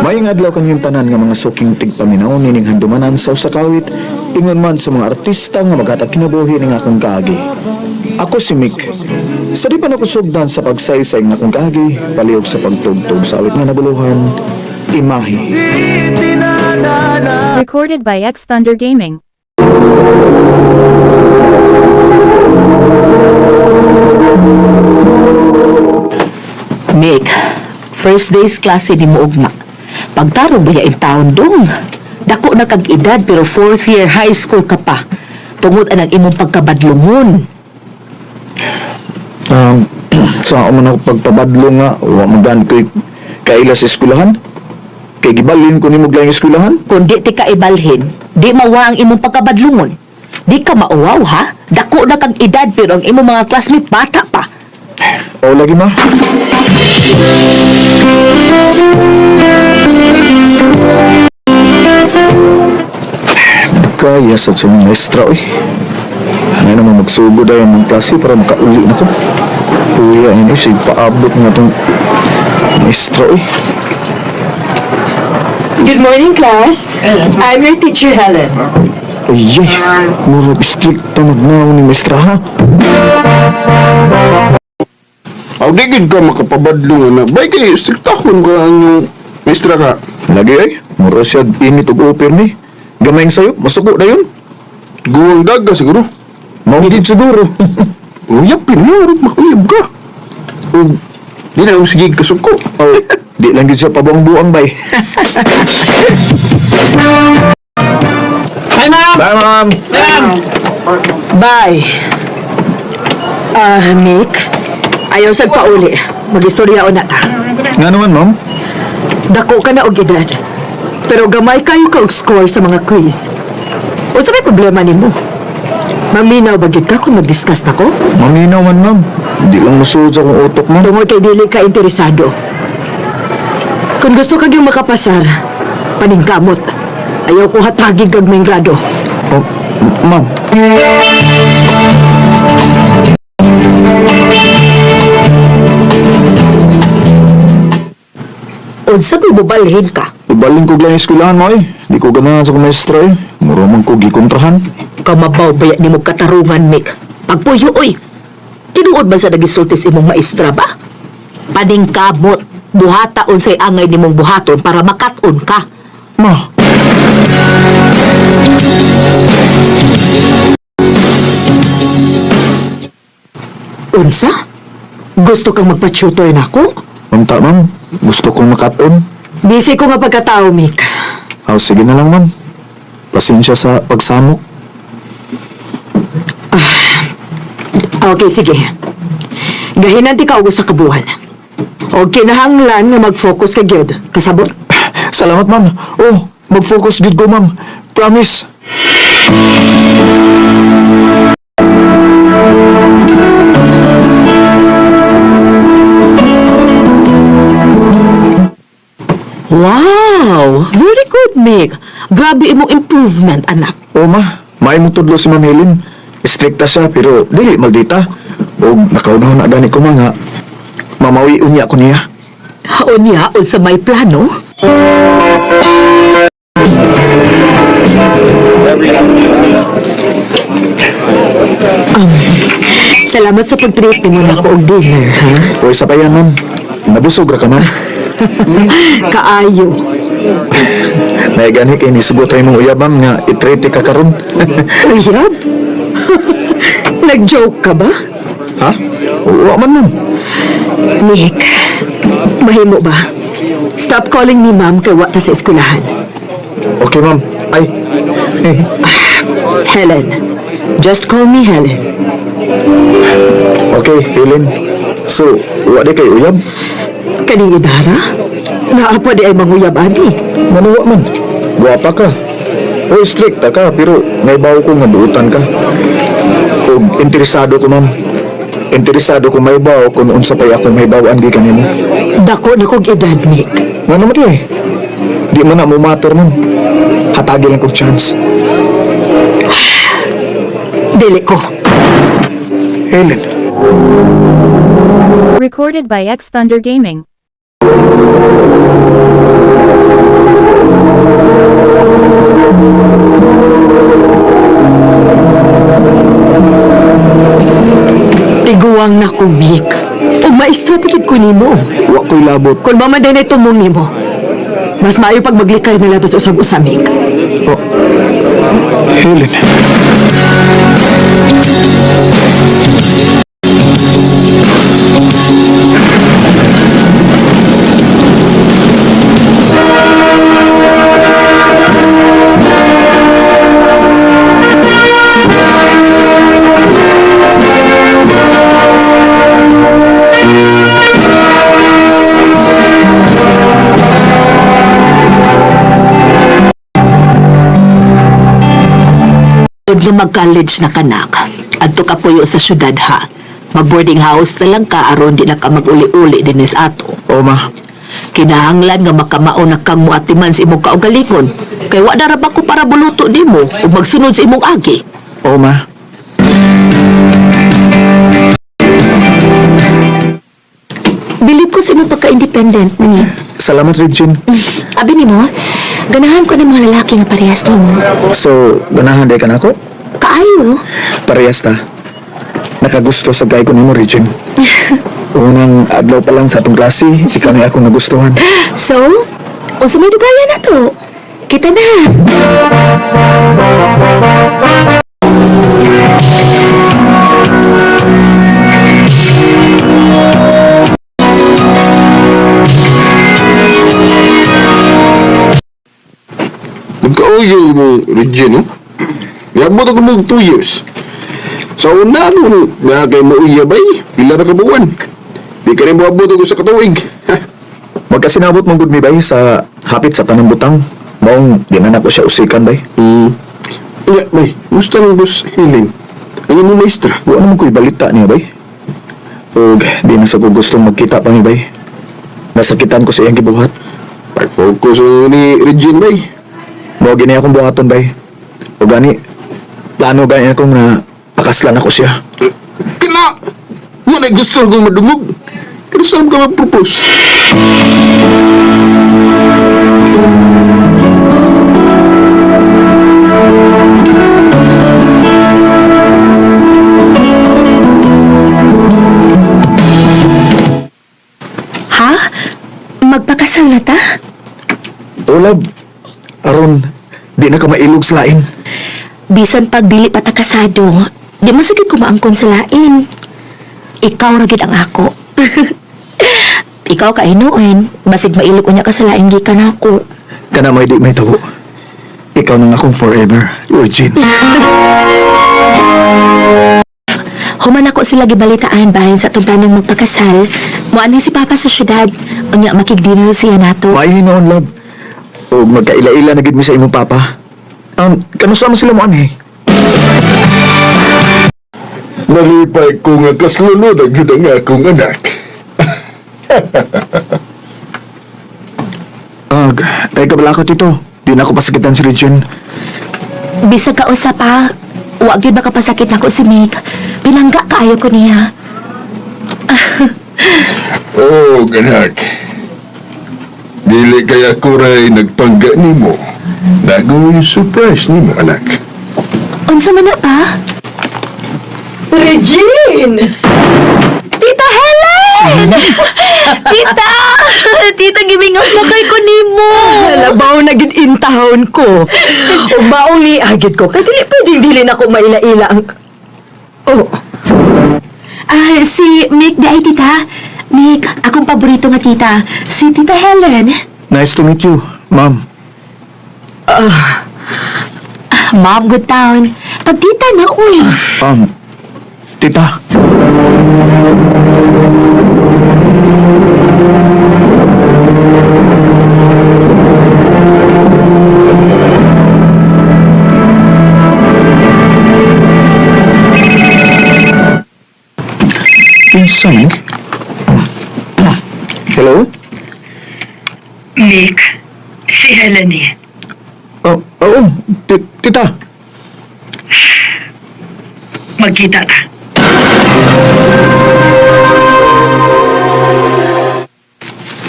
Mayang adlaw kanyang tanan nga mga suking tigpaminaw nining handumanan sa usakawit ingon man sa mga artista nga maghatag kinabuhi ning akong kaagi. Ako si Mick. Sa di pa nakusugdan sa pagsaysay ng akong kaagi, palihog sa pagtugtog sa awit nga naguluhan, Imahe. Recorded by X Thunder Gaming. Mick, first day's klase ni mo ugma. Pagtarong ba in taon dong? Dako na kag edad pero fourth year high school ka pa. Tungod anang imong pagkabadlungon. Sa man ako pagpabadlo nga, wa magan ko'y kaila sa eskulahan? Kay gibalin ko ni mo lang eskulahan? Kundi ti ka ibalhin, di mawa ang imong pagkabadlungon. Di ka mauwaw ha? Dako na kag edad pero ang imong mga classmate bata pa. O lagi ma? Kaya sa mga maestra, oy. Ngayon naman magsugod ay ng klase para makauli na ko. Puya, yun siya paabot nga itong maestra, oy. Good morning, class. I'm your teacher, Helen. Ay, murag strict na magnaw ni maestra, ha? Aw, di gid ka makapabadlo nga na. Bay kay istriktahon ka ang yung maestra ka. Lagi ay, mura siya init og upir ni. Gamayng sayo, masuko na yun. Guwang daga siguro. Maugid siguro. Uyapin mo, makuyab ka. O, di na yung sigig kasuko. Oh, di lang yun siya pabuang-buang, bay. Hi, ma'am. Bye, ma'am. Bye. Mick, ayaw sa pauli. Mag-istorya o na ta. Nga naman, ma'am. Dako ka na og edad. Pero gamay kayo ka og score sa mga quiz. O sa may problema nimo? Maminaw ba gyud ka kung mag-discuss na ko? Maminaw man, ma'am. Di lang musuod sa akong utok, ma'am. Tungod kay dili ka interesado. Kung gusto ka gyud makapasar, paningkamot. Ayaw ko hatagig kag may grado. Oh, ma'am. Unsa kung bubalhin ka? Ibalin ko lang yung eskwelahan mo, eh. Di ko ganahan sa kumestra, eh. Mura man ko gikontrahan. Kamabaw baya ni mo katarungan, Mick. Pagpuyo, oy. Tinuod ba sa nagisultis imong maestra ba? Paningkamot. Buhata unsay angay nimong buhaton para makat-on ka. Ma, Unsa? Gusto kang magpa-tutor na ako? unta, ma'am. Gusto kong makaton. Busy ko nga pagkatao, Mick. Oh, sige na lang, ma'am. Pasensya sa pagsamok. Okay, sige. Gahinan ti ka og sa kabuhan. O kinahanglan nga mag-focus ka gyud. Kasabot. Salamat, ma'am. Oh, mag-focus gid ko, ma'am. Promise. Wow! Very good, Mick. Grabe imong improvement, anak. Oh, ma. May mo tudlo si Ma'am Helen. Strikta siya, pero dili maldita. O, nakaunaw na gani ko mga. Mamawi unya ko niya. Unya, unsa may plano? Salamat sa pag-treat mo na ako og dinner, ha? O, isa pa yan, ma'am. Nabusog ra ka, ma'am. Kaayo. May gani kay nisugot rin mong uyab, ma'am, nga itrete ka karon. Uyab? Nag-joke ka ba? Ha? Oo, man, ma'am. Mick, mahimo ba? Stop calling me ma'am kay wata sa eskwelahan. Okay, ma'am. Ay. Helen. Just call me Helen. Okay, Helen. So, wala kay uyab? Kaning idara? Naapa di ay manguyab ani. Manuwa man. Guwapa ka. O, strikta ka, pero may bawo ko nga buutan ka. O, interesado ko, ma'am. Interesado ko may bawo kung unsa pa'y akong may bawaan gi kanimo. Dako na kog edad, Mick. Nga naman eh. Di man na mo matter, ma'am. Hatagi lang kong chance. Dili ko. Helen. Recorded by X Thunder Gaming. ko, Mick. Ug maestra pagid ko nimo. Wa ko'y labot. Kung mamaday na itumong nimo, mas maayo pag maglikay na latas usag-usa, Mick. Oh, Helen. Huwag na mag-college na kanak. Adto ka puyo sa syudad ha. Mag-boarding house na lang ka aron di na ka mag-uli-uli dinis ato. O ma, Kinahanglan nga makamao na kang muatiman sa imong kaugalingon. Kay wa darab ako para buluto nimo ug magsunod sa imong agi. o ma. Bilib ko sa imong pagka-independent ni. Salamat, Regine. Abi nimo, ganahan ko ng mga lalaki nga parehas nimo. So, ganahan day ka na ako? Kaayo. Parehas ta. Nakagusto sa gay ko nimo, Regine. Unang adlaw pa lang sa atong klase, ikaw na akong nagustuhan. So, unsa may dugayan na to? Kita na. Nagkauyo mo, Regine, no? Yabot ako mo 2 years. Sa una, ano, na kay mo uyabay, pila na kabuwan. Di ka rin moabot ako sa katuig. Ha? Magkasinabot mong good mi bay sa hapit sa tanang butang. Maong di na ko siya usikan bay. Iya, may, gusto ng boss Helen. Ang imong maestra. Wa naman ko'y balita niya bay. Og di na sa ko gustong magkita pa ni bay. Nasakitan ko sa iyang gibuhat. Pag-focus ni Regine, bay. Mao gini akong buhaton bay. O gani, plano gani akong na pakaslan ako siya. Kina! Nga na gusto kong madungog. Kaya saan ka mag-propose? Ha? Magpakasal na ta? Ulab, aron, di na ka mailog sa lain. Bisan pag dili pa ta kasado, di man sagid ko maangkon sa lain. Ikaw ra gid ang ako. Ikaw ka inuin, basig mailog unya ka sa lain gikan ako. Kana may di may tabo. Ikaw nang akong forever, Regine. Human ako sila gibalitaan bahin sa tuntanong magpakasal. Muani si Papa sa syudad, unya makigdinner siya nato. May noon, love. O magkaila-ila na gid mi sa imong papa. Kanusa mo sila mo ani? Nalipay ko nga kaslunod ang yun ang akong anak. Ay kabalakot ito. Di na ako pasakitan si Regine. Bisag ka usa pa, wa gyud ba kapasakit nako si Meg. Pinangga kaayo ko niya. Oh, ganak. Dili kaya ko ray nagpangga nimo. Nagoy surprise nimo, anak. Unsa man na pa? Regine! Tita Helen! Tita! Tita, gibingaw na kay ko nimo. Halabaw na gid intahon ko. Ug baong ni agid ko. Kaya dili pwedeng dili na ko maila-ila ang... Oh, Si Meg di ay tita. Meg, akong paborito nga tita. Si Tita Helen. Nice to meet you, ma'am. Ma'am, good town. Pag tita na, uy. Tita. Pinsan? Hello? Nick, si Helen eh. Oo, tita. Magkita ta.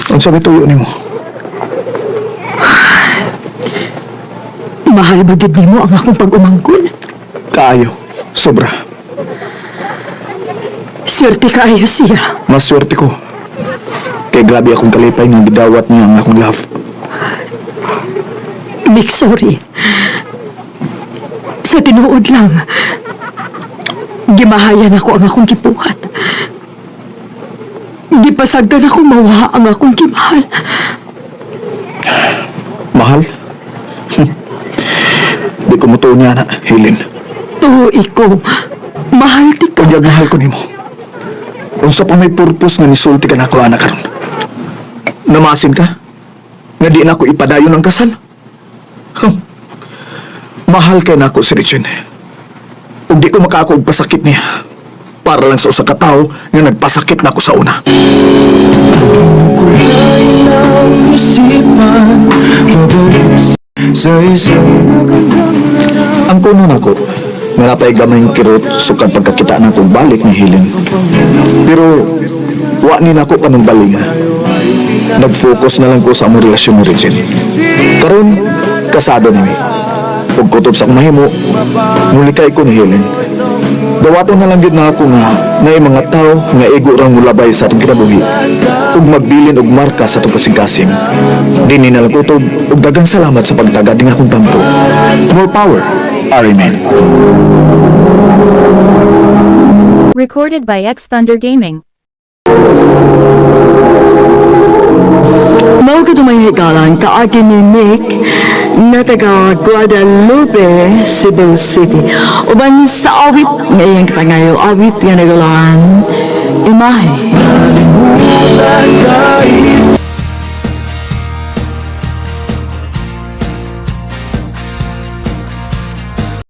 Ang sabi tuyo ni mo. Mahal ba gid nimo ang akong pag-umangkon? Kaayo. Sobra. Swerte kaayo siya. Maswerte ko. Kay grabe akong kalipay nga gidawat niya ang akong love. Mick, sorry. Sa tinuod lang, gimahayan ako ang akong gibuhat. Gipasagdan ako mawa ang akong gimahal. Mahal? Di ko mutuo niya na, Helen. Tuhoy ko, mahal ti ka. Kanyag mahal ko nimo. Unsa pa may purpose nga nisulti ka na ako anak karon? Namasin ka? Nga di na ako ipadayon ang kasal? Mahal kay na ako si Regine. Ug di ko makaako og pasakit niya. Para lang sa usa ka tawo nga nagpasakit na ako sa una. Ang kuno nako, nga napay gamayng kirot sukad pagkakita na kong balik ni Helen. Pero, wa ni nako panong balinga. Nag-focus na lang ko sa among relasyon ni Regine. Karon, kasado ni Ug kutob sa akong mahimo, mulikay ko ni Helen. Dawaton na lang yun na ako nga na mga tao nga ego rang mulabay sa atong kinabuhi ug magbilin og marka sa atong kasing-kasing. Dini na lang kutob ug daghang salamat sa pagtagad ning akong bangko. More power, Arimen. Recorded by X Thunder Gaming. Mao ka may higalan kaagi ni Nick na taga Guadalupe, Cebu City. Uban sa awit, ngayong pangayo awit nga nagalaan, imahe